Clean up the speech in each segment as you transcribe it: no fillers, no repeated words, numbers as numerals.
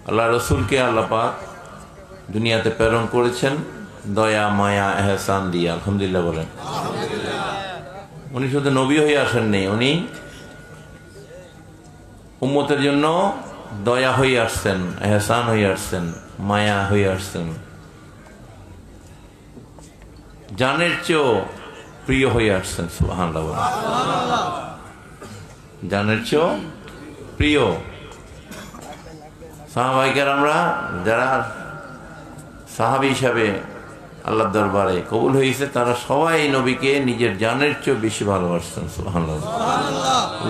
আল্লাহ রসুলকে আল্লাহ পাক দুনিয়াতে প্রেরণ করেছেন দয়া মায়া এহসান দিয়ে। আলহামদুলিল্লাহ বলেন। উনি শুধু নবী হয়ে আসেননি, উনি উম্মতের জন্য দয়া হয়ে আসছেন, এহসান হয়ে আসছেন, মায়া হয়ে আসছেন, জানের চেয়েও প্রিয় হয়ে আসছেন। সুবহানাল্লাহ বলেন। জানের চেয়েও প্রিয়। সাহাবাইকার আমরা যারা সাহাবী হিসাবে আল্লাহর দরবারে কবুল হয়েছে, তারা সবাই নবীকে নিজের জানের চেয়েও বেশি ভালোবাসতেন। সুবহানাল্লাহ।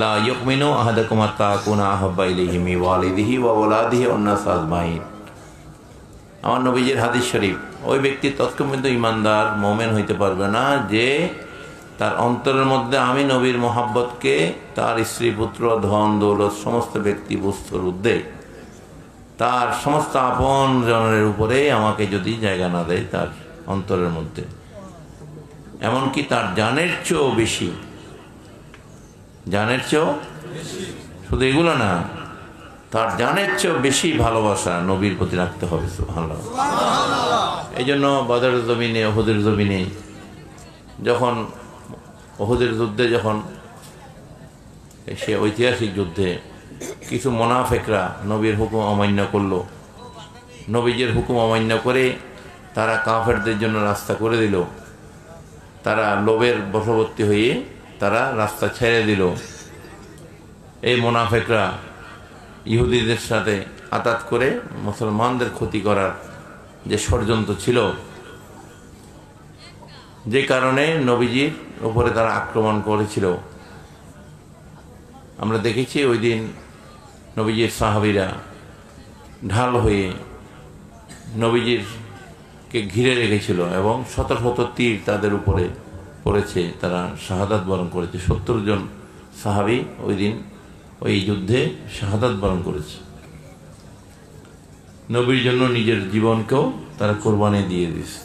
লা ইউমিনু আহাদাকুম হাত্তা আকুনা আহাব্বা ইলাইহি মিন ওয়ালিদিহি ওয়া ওয়ালাদিহি ওয়ান নাস আজমাইন। আমার নবীজির হাদিস শরীফ, ওই ব্যক্তি তৎক্ষণাৎ ইমানদার মুমিন হইতে পারবে না যে তার অন্তরের মধ্যে আমি নবীর মোহাব্বতকে তার স্ত্রী পুত্র ধন দৌলত সমস্ত ব্যক্তি বস্তুর ঊর্ধ্বে তার সমস্ত আপন জনের উপরে আমাকে যদি জায়গা না দেয় তার অন্তরের মধ্যে, এমনকি তার জানের চেয়েও বেশি, জানের চেয়েও শুধু এগুলো না, তার জানের চেয়েও বেশি ভালোবাসা নবীর প্রতি রাখতে হবে। সুবহানাল্লাহ। এই জন্য বদরের জমিনে, উহুদের জমিনে যখন উহুদের যুদ্ধে, যখন সে ঐতিহাসিক যুদ্ধে কিছু মুনাফিকরা নবীর হুকুম অমান্য করলো, নবীজির হুকুম অমান্য করে তারা কাফেরদের জন্য রাস্তা করে দিল, তারা লোভের বশবর্তী হয়ে তারা রাস্তা ছেড়ে দিল। এই মুনাফিকরা ইহুদিদের সাথে আতাত করে মুসলমানদের ক্ষতি করার যে ষড়যন্ত্র ছিল, যে কারণে নবীজির উপরে তারা আক্রমণ করেছিল। আমরা দেখেছি ওই দিন নবীজির সাহাবীরা ঢাল হয়ে নবীজিরকে ঘিরে রেখেছিল এবং শত শত তীর তাদের উপরে পড়েছে, তারা শাহাদাত বরণ করেছে। 70 জন সাহাবী ওই দিন ওই যুদ্ধে শাহাদাত বরণ করেছে। নবীর জন্য নিজের জীবনকেও তারা কোরবানি দিয়ে দিয়েছে।